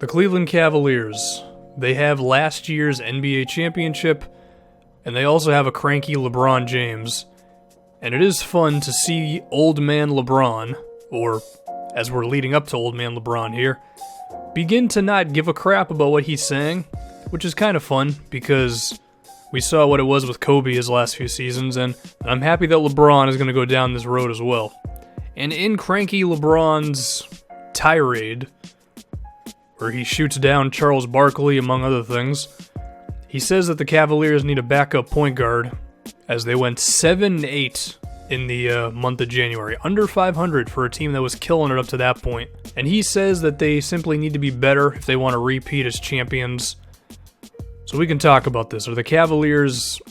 The Cleveland Cavaliers, they have last year's NBA championship, and they also have a cranky LeBron James. And it is fun to see old man LeBron, or as we're leading up to old man LeBron here, begin to not give a crap about what he's saying, which is kind of fun because we saw what it was with Kobe his last few seasons, and I'm happy that LeBron is going to go down this road as well. And in cranky LeBron's tirade, where he shoots down Charles Barkley, among other things, he says that the Cavaliers need a backup point guard, as they went 7-8 in the month of January, under 500 for a team that was killing it up to that point. And he says that they simply need to be better if they want to repeat as champions. So we can talk about this. Are the Cavaliers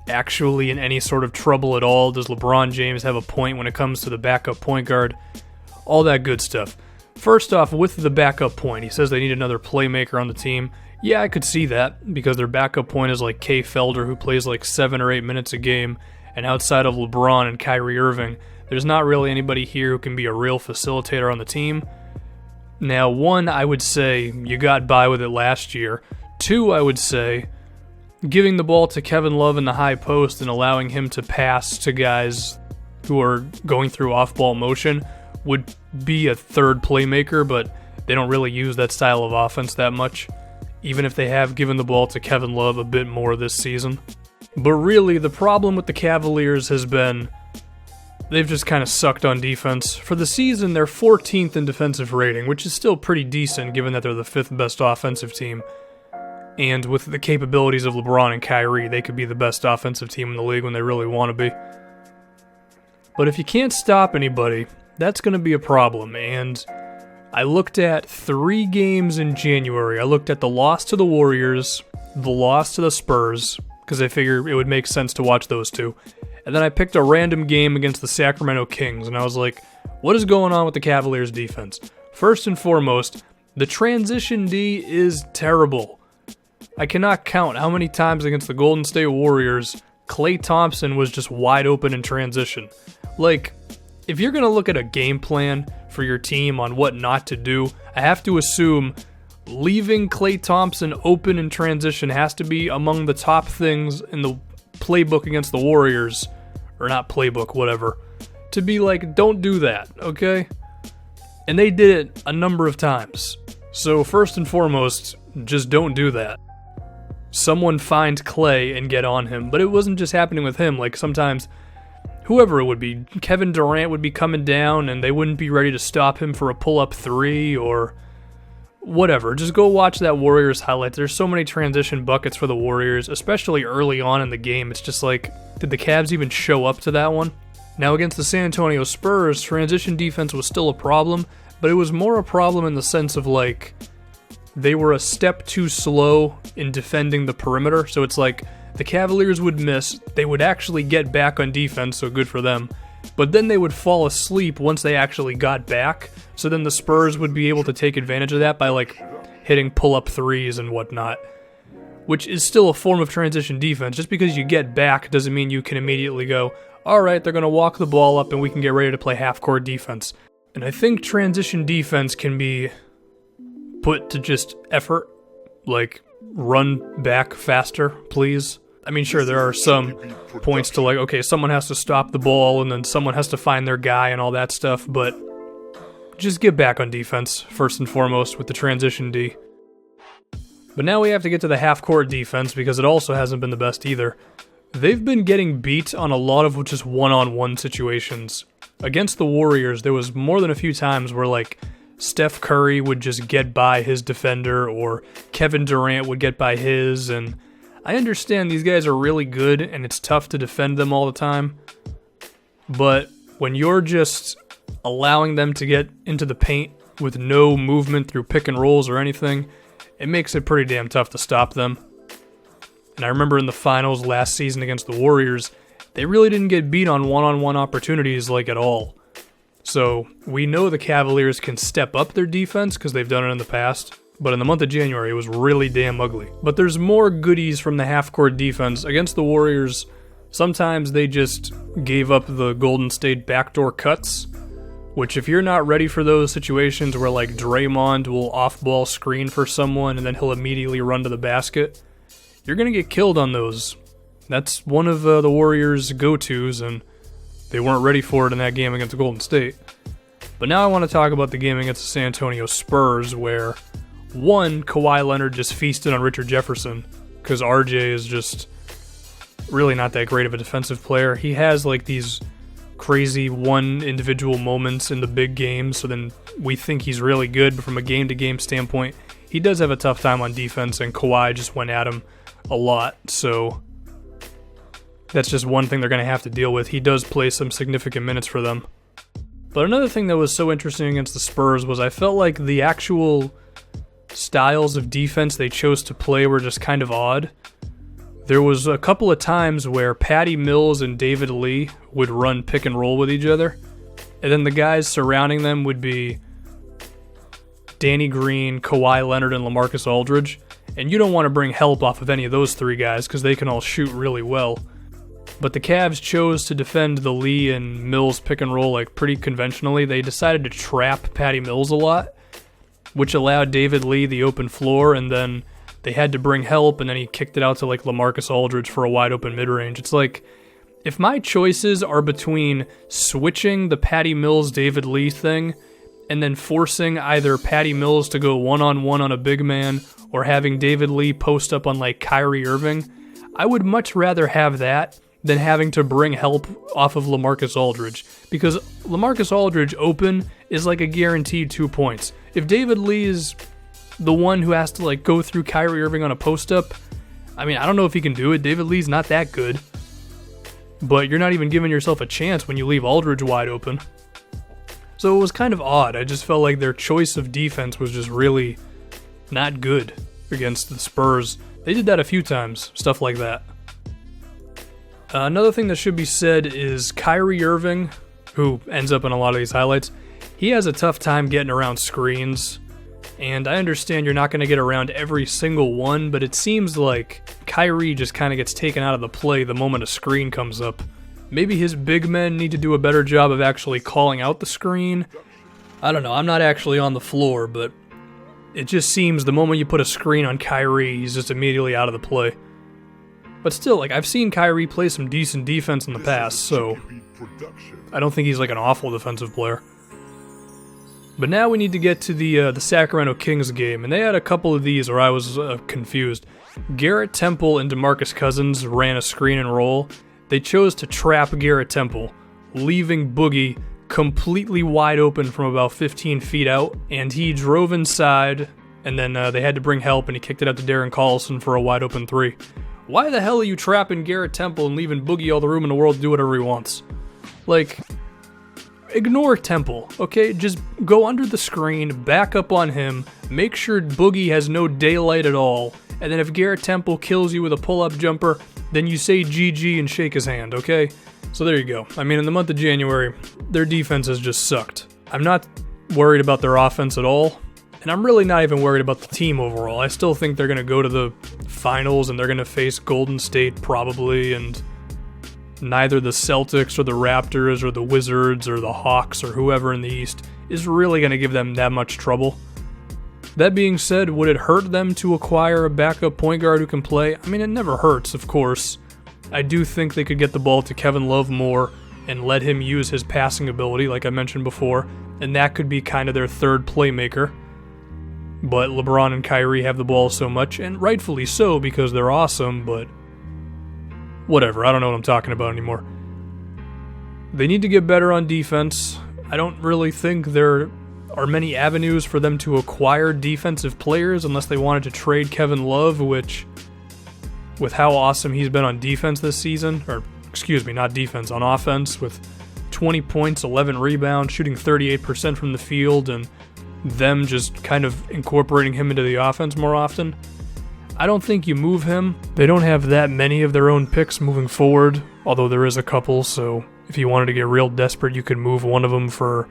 actually in any sort of trouble at all? Does LeBron James have a point when it comes to the backup point guard? All that good stuff. First off, with the backup point, he says they need another playmaker on the team. Yeah, I could see that, because their backup point is like Kay Felder, who plays like 7 or 8 minutes a game, and outside of LeBron and Kyrie Irving, there's not really anybody here who can be a real facilitator on the team. Now, 1, I would say you got by with it last year. 2, I would say giving the ball to Kevin Love in the high post and allowing him to pass to guys who are going through off-ball motion would be a third playmaker, but they don't really use that style of offense that much, even if they have given the ball to Kevin Love a bit more this season. But really, the problem with the Cavaliers has been they've just kind of sucked on defense. For the season, they're 14th in defensive rating, which is still pretty decent given that they're the 5th best offensive team. And with the capabilities of LeBron and Kyrie, they could be the best offensive team in the league when they really want to be. But if you can't stop anybody, that's going to be a problem. And I looked at 3 games in January. I looked at the loss to the Warriors, the loss to the Spurs, because I figured it would make sense to watch those two. And then I picked a random game against the Sacramento Kings, and I was like, what is going on with the Cavaliers defense? First and foremost, the transition D is terrible. I cannot count how many times against the Golden State Warriors Klay Thompson was just wide open in transition. Like, if you're going to look at a game plan for your team on what not to do, I have to assume leaving Klay Thompson open in transition has to be among the top things in the playbook against the Warriors, or not playbook, whatever, to be like, don't do that, okay? And they did it a number of times. So first and foremost, just don't do that. Someone find Klay and get on him, but it wasn't just happening with him. Like, sometimes whoever it would be, Kevin Durant would be coming down and they wouldn't be ready to stop him for a pull-up 3 or whatever. Just go watch that Warriors highlight. There's so many transition buckets for the Warriors, especially early on in the game. It's just like, did the Cavs even show up to that one? Now against the San Antonio Spurs, transition defense was still a problem, but it was more a problem in the sense of like, they were a step too slow in defending the perimeter. So it's like, the Cavaliers would miss, they would actually get back on defense, so good for them, but then they would fall asleep once they actually got back, so then the Spurs would be able to take advantage of that by like hitting pull-up 3s and whatnot, which is still a form of transition defense. Just because you get back doesn't mean you can immediately go, alright, they're going to walk the ball up and we can get ready to play half-court defense. And I think transition defense can be put to just effort, like run back faster, please. I mean, sure, there are some points to like, okay, someone has to stop the ball and then someone has to find their guy and all that stuff, but just get back on defense, first and foremost, with the transition D. But now we have to get to the half-court defense, because it also hasn't been the best either. They've been getting beat on a lot of just one-on-one situations. Against the Warriors, there was more than a few times where, like, Steph Curry would just get by his defender, or Kevin Durant would get by his, and I understand these guys are really good, and it's tough to defend them all the time, but when you're just allowing them to get into the paint with no movement through pick and rolls or anything, it makes it pretty damn tough to stop them. And I remember in the finals last season against the Warriors, they really didn't get beat on one-on-one opportunities like at all. So we know the Cavaliers can step up their defense because they've done it in the past, but in the month of January it was really damn ugly. But there's more goodies from the half-court defense. Against the Warriors, sometimes they just gave up the Golden State backdoor cuts, which if you're not ready for those situations where like Draymond will off-ball screen for someone and then he'll immediately run to the basket, you're going to get killed on those. That's one of the Warriors' go-tos, and they weren't ready for it in that game against Golden State. But now I want to talk about the game against the San Antonio Spurs, where one, Kawhi Leonard just feasted on Richard Jefferson, because RJ is just really not that great of a defensive player. He has like these crazy one individual moments in the big games, so then we think he's really good, but from a game-to-game standpoint, he does have a tough time on defense, and Kawhi just went at him a lot, so that's just one thing they're going to have to deal with. He does play some significant minutes for them. But another thing that was so interesting against the Spurs was I felt like the actual styles of defense they chose to play were just kind of odd. There was a couple of times where Patty Mills and David Lee would run pick and roll with each other, and then the guys surrounding them would be Danny Green, Kawhi Leonard, and LaMarcus Aldridge, and you don't want to bring help off of any of those three guys because they can all shoot really well. But the Cavs chose to defend the Lee and Mills pick and roll like pretty conventionally. They decided to trap Patty Mills a lot, which allowed David Lee the open floor, and then they had to bring help, and then he kicked it out to like LaMarcus Aldridge for a wide open mid-range. It's like, if my choices are between switching the Patty Mills David Lee thing and then forcing either Patty Mills to go one-on-one on a big man or having David Lee post up on like Kyrie Irving, I would much rather have that than having to bring help off of LaMarcus Aldridge, because LaMarcus Aldridge open is like a guaranteed 2 points. If David Lee is the one who has to like go through Kyrie Irving on a post-up, I mean, I don't know if he can do it. David Lee's not that good, but you're not even giving yourself a chance when you leave Aldridge wide open. So it was kind of odd. I just felt like their choice of defense was just really not good against the Spurs. They did that a few times, stuff like that. Another thing that should be said is Kyrie Irving, who ends up in a lot of these highlights, he has a tough time getting around screens, and I understand you're not going to get around every single one, but it seems like Kyrie just kind of gets taken out of the play the moment a screen comes up. Maybe his big men need to do a better job of actually calling out the screen. I don't know, I'm not actually on the floor, but it just seems the moment you put a screen on Kyrie, he's just immediately out of the play. But still, like, I've seen Kyrie play some decent defense in the past, so I don't think he's like an awful defensive player. But now we need to get to the Sacramento Kings game, and they had a couple of these where I was confused. Garrett Temple and DeMarcus Cousins ran a screen and roll. They chose to trap Garrett Temple, leaving Boogie completely wide open from about 15 feet out, and he drove inside, and then they had to bring help, and he kicked it out to Darren Collison for a wide open three. Why the hell are you trapping Garrett Temple and leaving Boogie all the room in the world to do whatever he wants? Like, ignore Temple, okay? Just go under the screen, back up on him, make sure Boogie has no daylight at all, and then if Garrett Temple kills you with a pull-up jumper, then you say GG and shake his hand, okay? So there you go. I mean, in the month of January, their defense has just sucked. I'm not worried about their offense at all, and I'm really not even worried about the team overall. I still think they're going to go to the finals, and they're going to face Golden State probably, and neither the Celtics or the Raptors or the Wizards or the Hawks or whoever in the East is really going to give them that much trouble. That being said, would it hurt them to acquire a backup point guard who can play? I mean, it never hurts, of course. I do think they could get the ball to Kevin Love more and let him use his passing ability, like I mentioned before, and that could be kind of their third playmaker. But LeBron and Kyrie have the ball so much, and rightfully so because they're awesome, but whatever, I don't know what I'm talking about anymore. They need to get better on defense. I don't really think there are many avenues for them to acquire defensive players unless they wanted to trade Kevin Love, which, with how awesome he's been on defense this season, or excuse me, not defense, on offense, with 20 points, 11 rebounds, shooting 38% from the field, and them just kind of incorporating him into the offense more often. I don't think you move him. They don't have that many of their own picks moving forward, although there is a couple, so if you wanted to get real desperate, you could move one of them for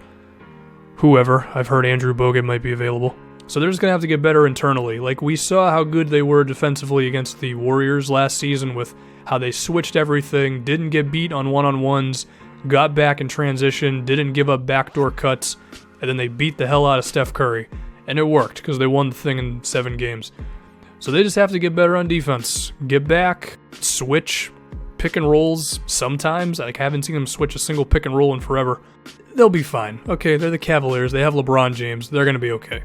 whoever. I've heard Andrew Bogut might be available. So they're just going to have to get better internally. Like, we saw how good they were defensively against the Warriors last season with how they switched everything, didn't get beat on one-on-ones, got back in transition, didn't give up backdoor cuts, and then they beat the hell out of Steph Curry. And it worked, because they won the thing in 7 games. So they just have to get better on defense. Get back, switch pick and rolls sometimes. I haven't seen them switch a single pick and roll in forever. They'll be fine. Okay, they're the Cavaliers. They have LeBron James. They're going to be okay.